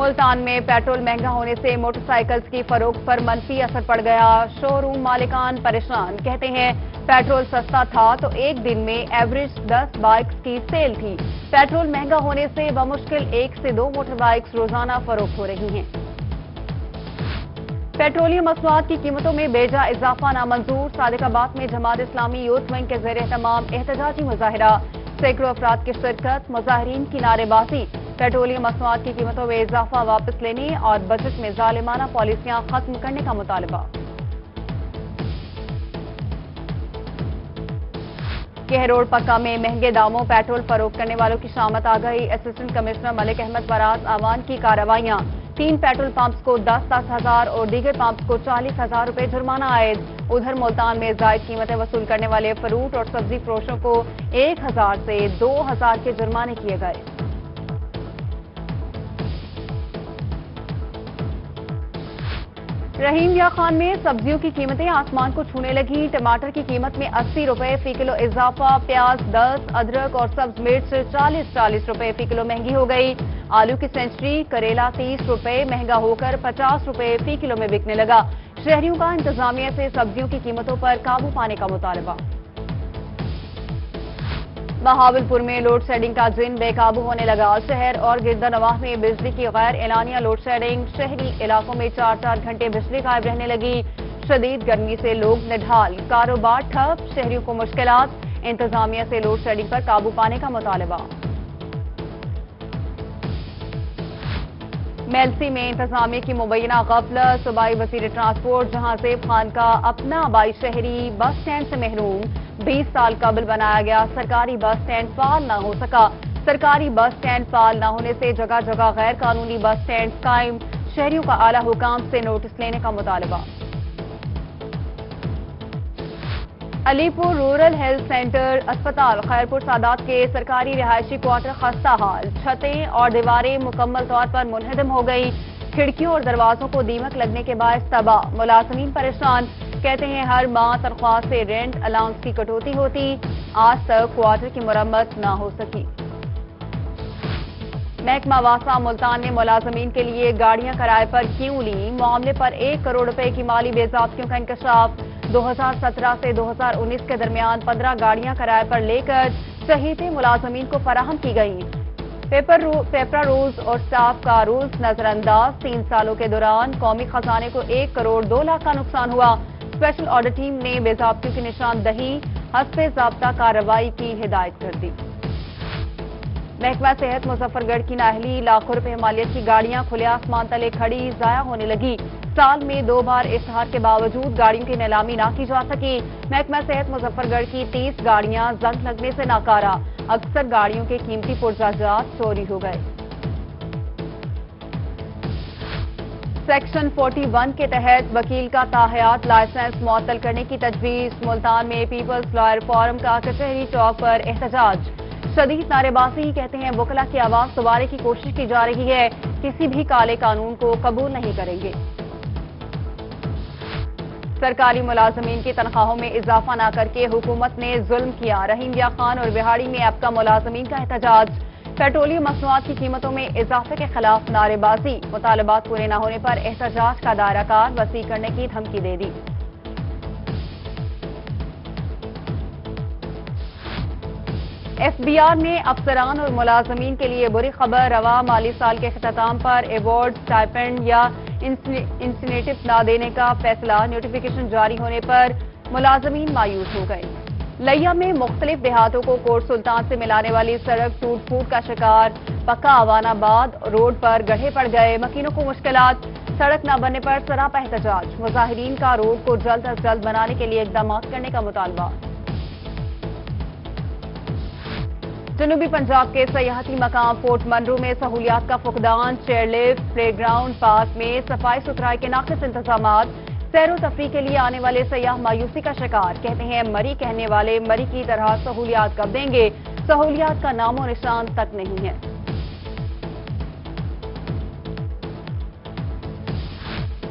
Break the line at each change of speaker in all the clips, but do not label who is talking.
ملتان میں پیٹرول مہنگا ہونے سے موٹر سائیکلز کی فروخت پر منفی اثر پڑ گیا۔ شو روم مالکان پریشان، کہتے ہیں پیٹرول سستا تھا تو ایک دن میں ایوریج 10 بائکس کی سیل تھی۔ پیٹرول مہنگا ہونے سے بمشکل 1 سے 2 موٹر بائکس روزانہ فروخت ہو رہی ہیں۔ پیٹرولیم مصنوعات کی قیمتوں میں بے جا اضافہ نامنظور۔ صادق آباد میں جماعت اسلامی یوتھ ونگ کے زیر اہتمام احتجاجی مظاہرہ، سینکڑوں افراد کی شرکت، مظاہرین کی نعرے بازی۔ پیٹرولیم مصنوعات کی قیمتوں میں اضافہ واپس لینے اور بجٹ میں ظالمانہ پالیسیاں ختم کرنے کا مطالبہ۔ کہروڑ پکا میں مہنگے داموں پیٹرول فروخت کرنے والوں کی شامت آ گئی۔ اسسٹنٹ کمشنر ملک احمد فراز اعوان کی کارروائیاں، 3 پیٹرول پمپس کو 10-10 ہزار اور دیگر پمپس کو 40 ہزار روپے جرمانہ عائد۔ ادھر ملتان میں زائد قیمتیں وصول کرنے والے فروٹ اور سبزی فروشوں کو 1000 سے 2000 کے جرمانے کیے گئے۔ رحیم یا خان میں سبزیوں کی قیمتیں آسمان کو چھونے لگیں۔ ٹماٹر کی قیمت میں 80 روپے فی کلو اضافہ، پیاز 10، ادرک اور سبز مرچ 40 روپے فی کلو مہنگی ہو گئی۔ آلو کی سینچری کریلا 30 روپے مہنگا ہو کر 50 روپے فی کلو میں بکنے لگا۔ شہریوں کا انتظامیہ سے سبزیوں کی قیمتوں پر قابو پانے کا مطالبہ۔ بہاولپور میں لوڈ شیڈنگ کا جن بے قابو ہونے لگا۔ شہر اور گردنواہ میں بجلی کی غیر اعلانیہ لوڈ شیڈنگ، شہری علاقوں میں 4-4 گھنٹے بجلی غائب رہنے لگی۔ شدید گرمی سے لوگ نڈھال، کاروبار ٹھپ، شہریوں کو مشکلات، انتظامیہ سے لوڈ شیڈنگ پر قابو پانے کا مطالبہ۔ میلسی میں انتظامیہ کی مبینہ غفلت، صوبائی وزیر ٹرانسپورٹ جہاں زیب خان کا اپنا آبائی شہری بس سٹینڈ سے محروم۔ 20 سال قبل بنایا گیا سرکاری بس سٹینڈ فعال نہ ہو سکا۔ سرکاری بس سٹینڈ فعال نہ ہونے سے جگہ جگہ غیر قانونی بس سٹینڈ قائم، شہریوں کا اعلی حکام سے نوٹس لینے کا مطالبہ۔ علی پور رورل ہیلتھ سینٹر اسپتال خیرپور سادات کے سرکاری رہائشی کوارٹر خستہ حال، چھتیں اور دیواریں مکمل طور پر منہدم ہو گئی۔ کھڑکیوں اور دروازوں کو دیمک لگنے کے باعث تباہ، ملازمین پریشان، کہتے ہیں ہر ماہ تنخواہ سے رینٹ الاؤنس کی کٹوتی ہوتی، آج تک کوارٹر کی مرمت نہ ہو سکی۔ محکمہ واسطہ ملتان نے ملازمین کے لیے گاڑیاں کرائے پر کیوں لی؟ معاملے پر 1 کروڑ روپے کی مالی بے ضابطگیوں کا انکشاف۔ 2017 سے 2019 کے درمیان 15 گاڑیاں کرائے پر لے کر شہیدیں ملازمین کو فراہم کی گئیں۔ پیپر رولز اور سٹاف کا رولز نظر انداز، 3 سالوں کے دوران قومی خزانے کو 1 کروڑ 2 لاکھ کا نقصان ہوا۔ اسپیشل آڈٹ ٹیم نے بے ضابطگیوں کی نشاندہی، حسب ضابطہ کارروائی کی ہدایت کر دی۔ محکمہ صحت مظفر گڑھ کی نااہلی، لاکھوں روپے مالیت کی گاڑیاں کھلے آسمان تلے کھڑی ضائع ہونے لگی۔ سال میں 2 بار اشتہار کے باوجود گاڑیوں کی نیلامی نہ کی جا سکی۔ محکمہ صحت مظفر گڑھ کی 30 گاڑیاں زنگ لگنے سے ناکارہ، اکثر گاڑیوں کے قیمتی پرزہ چوری ہو گئے۔ سیکشن 41 کے تحت وکیل کا تاحیات لائسنس معطل کرنے کی تجویز۔ ملتان میں پیپلز لائر فورم کا کچہری چوک پر احتجاج، شدید نعرے بازی، کہتے ہیں وکلاء کی آواز دبانے کی کوشش کی جا رہی ہے، کسی بھی کالے قانون کو قبول نہیں کریں گے۔ سرکاری ملازمین کی تنخواہوں میں اضافہ نہ کر کے حکومت نے ظلم کیا، رحیم یا خان اور بہاڑی میں اب کا ملازمین کا احتجاج۔ پیٹرولیم مصنوعات کی قیمتوں میں اضافے کے خلاف نعرے بازی، مطالبات پورے نہ ہونے پر احتجاج کا دائرہ کار وسیع کرنے کی دھمکی دے دی۔ ایف بی آر نے افسران اور ملازمین کے لیے بری خبر، رواں مالی سال کے اختتام پر ایوارڈ، اسٹائپنڈ یا انسینٹو نہ دینے کا فیصلہ، نوٹیفیکیشن جاری ہونے پر ملازمین مایوس ہو گئے۔ لیا میں مختلف دیہاتوں کو کوٹ سلطان سے ملانے والی سڑک ٹوٹ پھوٹ کا شکار، پکا اوان آباد روڈ پر گڑھے پڑ گئے، مکینوں کو مشکلات، سڑک نہ بننے پر سراپا احتجاج، مظاہرین کا روڈ کو جلد از جلد بنانے کے لیے اقدامات کرنے کا مطالبہ۔ جنوبی پنجاب کے سیاحتی مقام فورٹ منرو میں سہولیات کا فقدان، chair lift, playground park میں صفائی ستھرائی کے ناقص انتظامات، سیر و تفریح کے لیے آنے والے سیاح مایوسی کا شکار، کہتے ہیں مری کہنے والے مری کی طرح سہولیات کب دیں گے، سہولیات کا نام و نشان تک نہیں ہے۔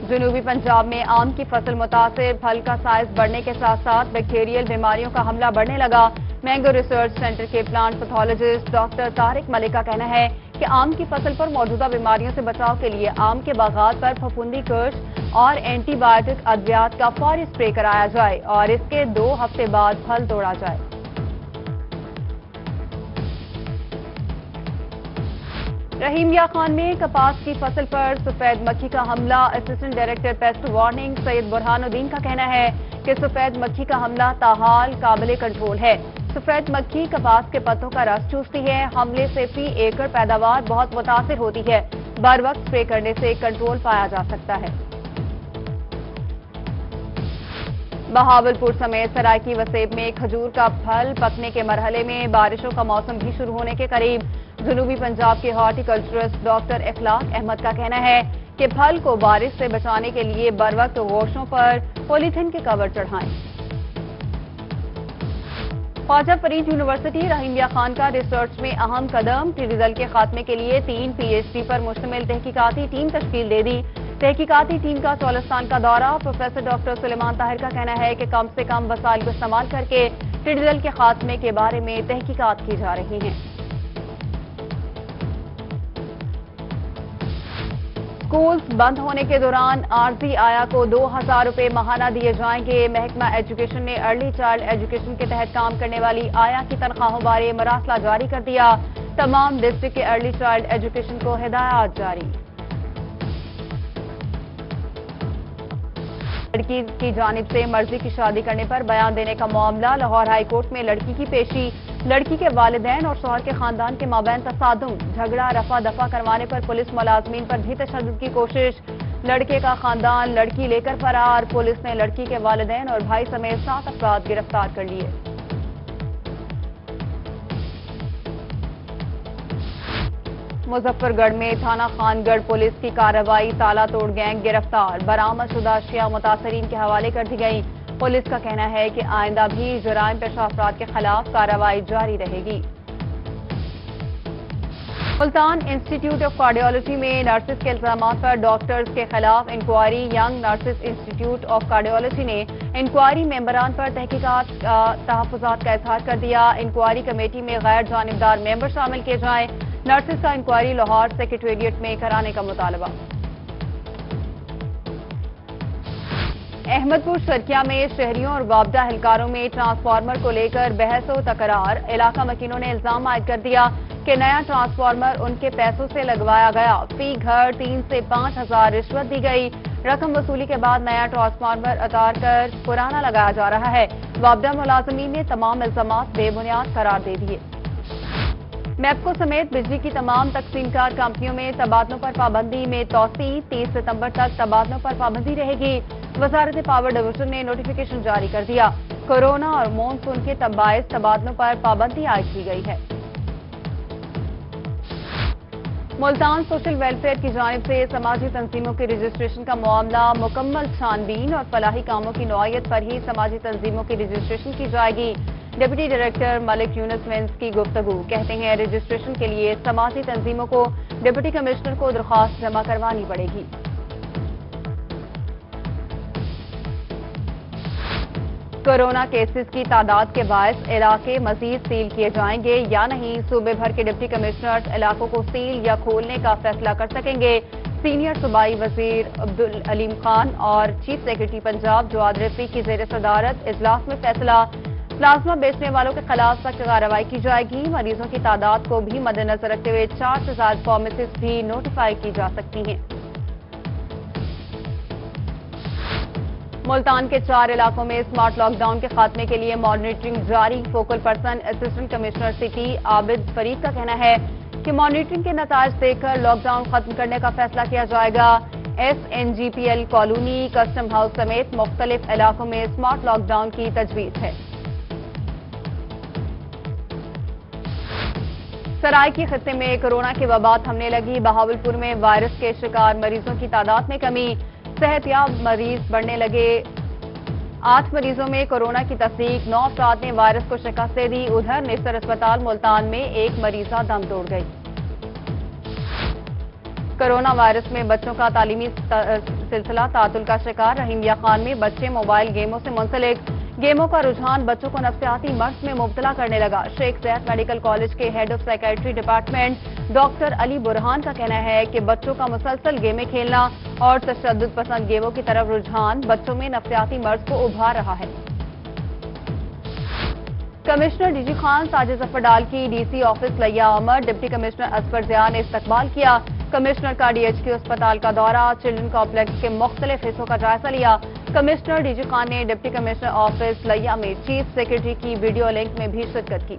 جنوبی پنجاب میں آم کی فصل متاثر، پھل کا سائز بڑھنے کے ساتھ ساتھ بیکٹیریل بیماریوں کا حملہ بڑھنے لگا۔ مینگو ریسرچ سینٹر کے پلانٹ پیتھولوجسٹ ڈاکٹر طارق ملک کا کہنا ہے کہ آم کی فصل پر موجودہ بیماریوں سے بچاؤ کے لیے آم کے باغات پر پھپھوندی کش اور اینٹی بائیوٹک ادویات کا فوری اسپرے کرایا جائے اور اس کے 2 ہفتے بعد پھل توڑا جائے۔ رحیمیہ خان میں کپاس کی فصل پر سفید مکھی کا حملہ، اسسٹنٹ ڈائریکٹر پیسٹ وارننگ سید برہان الدین کا کہنا ہے کہ سفید مکھی کا حملہ تاحال قابل کنٹرول ہے۔ سفید مکھی کپاس کے پتوں کا رس چوستی ہے، حملے سے فی ایکڑ پیداوار بہت متاثر ہوتی ہے، بر وقت اسپرے کرنے سے کنٹرول پایا جا سکتا ہے۔ بہاولپور سمیت سرائیکی وسیب میں کھجور کا پھل پکنے کے مرحلے میں، بارشوں کا موسم بھی شروع ہونے کے قریب۔ جنوبی پنجاب کے ہارٹی کلچرسٹ ڈاکٹر اخلاق احمد کا کہنا ہے کہ پھل کو بارش سے بچانے کے لیے بر وقت گوشوں پر پولیتھین کے کور چڑھائیں۔ خواجہ فرید یونیورسٹی رحیمیہ خان کا ریسرچ میں اہم قدم، ٹیڈی دل کے خاتمے کے لیے 3 PhD پر مشتمل تحقیقاتی ٹیم تشکیل دے دی۔ تحقیقاتی ٹیم کا چولستان کا دورہ، پروفیسر ڈاکٹر سلیمان طاہر کا کہنا ہے کہ کم سے کم وسائل کو استعمال کر کے ٹیڈی دل کے خاتمے کے بارے میں تحقیقات کی جا رہی ہیں۔ اسکولز بند ہونے کے دوران عارضی آیا کو 2000 روپے ماہانہ دیے جائیں گے۔ محکمہ ایجوکیشن نے ارلی چائلڈ ایجوکیشن کے تحت کام کرنے والی آیا کی تنخواہوں بارے مراسلہ جاری کر دیا۔ تمام ڈسٹرکٹ کے ارلی چائلڈ ایجوکیشن کو ہدایات جاری۔ لڑکی کی جانب سے مرضی کی شادی کرنے پر بیان دینے کا معاملہ، لاہور ہائی کورٹ میں لڑکی کی پیشی، لڑکی کے والدین اور شوہر کے خاندان کے مابین تصادم، جھگڑا رفع دفع کروانے پر پولیس ملازمین پر بھی تشدد کی کوشش، لڑکے کا خاندان لڑکی لے کر فرار، پولیس نے لڑکی کے والدین اور بھائی سمیت 7 افراد گرفتار کر لیے۔ مظفر گڑھ میں تھانہ خان گڑھ پولیس کی کارروائی، تالا توڑ گینگ گرفتار، برآمد شدہ اشیاء متاثرین کے حوالے کر دی گئی۔ پولیس کا کہنا ہے کہ آئندہ بھی جرائم پیشہ افراد کے خلاف کارروائی جاری رہے گی۔ ملتان انسٹیٹیوٹ آف کارڈیالوجی میں نرسز کے الزامات پر ڈاکٹرز کے خلاف inquiry, young nurses institute of cardiology نے انکوائری ممبران پر تحقیقات تحفظات کا اظہار کر دیا۔ انکوائری کمیٹی میں غیر جانبدار ممبر شامل کیے جائیں، نرسز کا انکوائری لاہور سیکریٹریٹ میں کرانے کا مطالبہ۔ احمد پور شرکیہ میں شہریوں اور وابڈہ اہلکاروں میں ٹرانسفارمر کو لے کر بحث و تکرار، علاقہ مکینوں نے الزام عائد کر دیا کہ نیا ٹرانسفارمر ان کے پیسوں سے لگوایا گیا، فی گھر 3 سے 5 ہزار رشوت دی گئی، رقم وصولی کے بعد نیا ٹرانسفارمر اتار کر پرانا لگایا جا رہا ہے۔ وابڈہ ملازمین نے تمام الزامات بے بنیاد قرار دے دیے۔ میپکو سمیت بجلی کی تمام تقسیم کار کمپنیوں میں تبادلوں پر پابندی میں توسیع، 30 ستمبر تک تبادلوں پر پابندی رہے گی۔ وزارت پاور ڈویژن نے نوٹیفیکیشن جاری کر دیا، کورونا اور مونسون کے باعث تبادلوں پر پابندی عائد کی گئی ہے۔ ملتان سوشل ویلفیئر کی جانب سے سماجی تنظیموں کی رجسٹریشن کا معاملہ، مکمل چھان بین اور فلاحی کاموں کی نوعیت پر ہی سماجی تنظیموں کی رجسٹریشن کی جائے گی۔ ڈپٹی ڈائریکٹر ملک یونس وینس کی گفتگو، کہتے ہیں رجسٹریشن کے لیے سماجی تنظیموں کو ڈپٹی کمشنر کو درخواست جمع کروانی پڑے گی۔ کورونا کیسز کی تعداد کے باعث علاقے مزید سیل کیے جائیں گے یا نہیں، صوبے بھر کے ڈپٹی کمشنرز علاقوں کو سیل یا کھولنے کا فیصلہ کر سکیں گے۔ سینئر صوبائی وزیر عبدالعلیم خان اور چیف سیکرٹری پنجاب جواد رفیع کی زیر صدارت اجلاس میں فیصلہ، پلازما بیچنے والوں کے خلاف سخت کارروائی کی جائے گی۔ مریضوں کی تعداد کو بھی مد نظر رکھتے ہوئے 4 سے زائد فارمیسیز بھی نوٹیفائی کی جا سکتی ہیں۔ ملتان کے 4 علاقوں میں اسمارٹ لاک ڈاؤن کے خاتمے کے لیے مانیٹرنگ جاری، focal person assistant commissioner city Abid Farid کا کہنا ہے کہ مانیٹرنگ کے نتائج دیکھ کر لاک ڈاؤن ختم کرنے کا فیصلہ کیا جائے گا۔ SNGPL کالونی، کسٹم ہاؤس سمیت مختلف علاقوں میں اسمارٹ لاک ڈاؤن کی تجویز ہے۔ سرائیکی خطے میں کورونا کی وبا تھمنے لگی، بہاولپور میں وائرس کے شکار مریضوں کی تعداد میں کمی، صحت یاب مریض بڑھنے لگے، 8 مریضوں میں کورونا کی تصدیق، 9 افراد نے وائرس کو شکست دے دی۔ ادھر نصر اسپتال ملتان میں 1 مریضہ دم توڑ گئی۔ کورونا وائرس میں بچوں کا تعلیمی سلسلہ تعطل کا شکار، رحیمیہ خان میں بچے موبائل گیموں سے منسلک، گیموں کا رجحان بچوں کو نفسیاتی مرض میں مبتلا کرنے لگا۔ شیخ زاید میڈیکل کالج کے head of psychiatry department doctor Ali Burhan کا کہنا ہے کہ بچوں کا مسلسل گیمیں کھیلنا اور تشدد پسند گیموں کی طرف رجحان بچوں میں نفسیاتی مرض کو ابھار رہا ہے۔ Commissioner D G Khan Sajid Zafar ڈال کی ڈی سی آفس لیا آمد، ڈپٹی کمشنر اصفر ضیاء نے استقبال کیا۔ کمشنر کا ڈی ایچ کیو اسپتال کا دورہ، چلڈرن کمپلیکس کے مختلف حصوں کا جائزہ لیا۔ کمشنر ڈی جی خان نے ڈپٹی کمشنر آفس لیا میں چیف سیکرٹری کی ویڈیو لنک میں بھی شرکت کی۔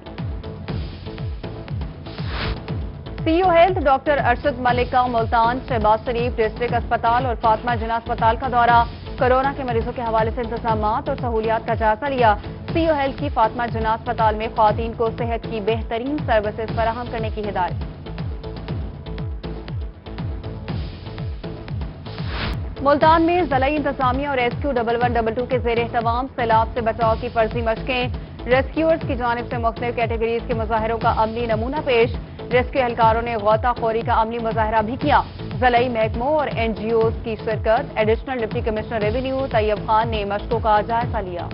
سی O health doctor Arshad Malik کا ملتان، شہباز شریف ڈسٹرکٹ اسپتال اور فاطمہ جناح اسپتال کا دورہ، کورونا کے مریضوں کے حوالے سے انتظامات اور سہولیات کا جائزہ لیا۔ سی او ہیلتھ کی فاطمہ جناح اسپتال میں خواتین کو صحت کی بہترین سروسز فراہم کرنے کی ہدایت۔ ملتان میں ضلعی انتظامیہ اور ریسکیو 1112 کے زیر اہتمام سیلاب سے بچاؤ کی فرضی مشقیں، ریسکیورز کی جانب سے مختلف کیٹیگریز کے مظاہروں کا عملی نمونہ پیش، ریسکیو اہلکاروں نے غوطہ خوری کا عملی مظاہرہ بھی کیا۔ ضلعی محکموں اور این جی اوز کی شرکت، ایڈیشنل ڈپٹی کمشنر ریونیو طیب خان نے مشقوں کا جائزہ لیا۔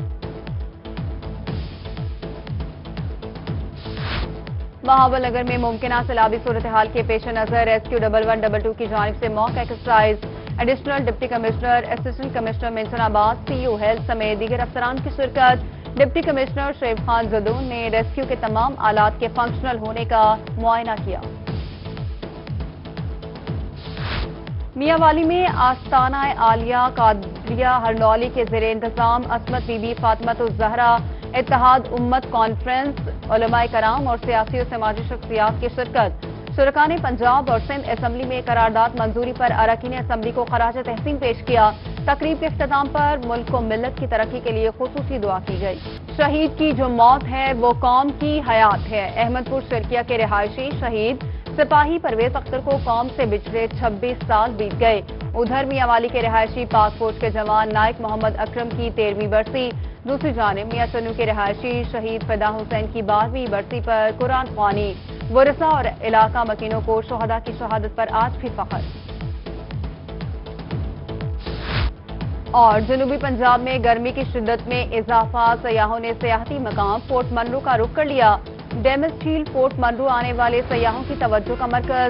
بہاول نگر میں ممکنہ سیلابی صورتحال کے پیش نظر ریسکیو 1112 کی جانب سے mock exercise, additional deputy commissioner, assistant commissioner منشن آباد، سی او ہیلتھ سمیت دیگر افسران کی شرکت۔ ڈپٹی کمشنر شعیب خان زدون نے ریسکیو کے تمام آلات کے فنکشنل ہونے کا معائنہ کیا۔ میاں والی میں آستانہ عالیہ قادریہ ہرنولی کے زیر انتظام عصمت بی بی فاطمۃ الزہرا اتحاد امت کانفرنس، علماء کرام اور سیاسی و سماجی شخصیات کی شرکت۔ شرکاء نے پنجاب اور سندھ اسمبلی میں قرارداد منظوری پر اراکین اسمبلی کو خراج تحسین پیش کیا۔ تقریب کے اختتام پر ملک و ملت کی ترقی کے لیے خصوصی دعا کی گئی۔ شہید کی جو موت ہے وہ قوم کی حیات ہے۔ احمد پور شرکیہ کے رہائشی شہید سپاہی پرویز اختر کو قوم سے بچھڑے 26 سال بیت گئے۔ ادھر میاں والی کے رہائشی پاک فوج کے جوان نائک محمد اکرم کی 13ویں برسی۔ دوسری جانب میاں چنو کے رہائشی شہید فدا حسین کی 12ویں برسی پر قرآن خوانی، ورثاء اور علاقہ مکینوں کو شہداء کی شہادت پر آج بھی فخر۔ اور جنوبی پنجاب میں گرمی کی شدت میں اضافہ، سیاحوں نے سیاحتی مقام فورٹ منرو کا رخ کر لیا۔ ڈیمس جھیل فورٹ منرو آنے والے سیاحوں کی توجہ کا مرکز۔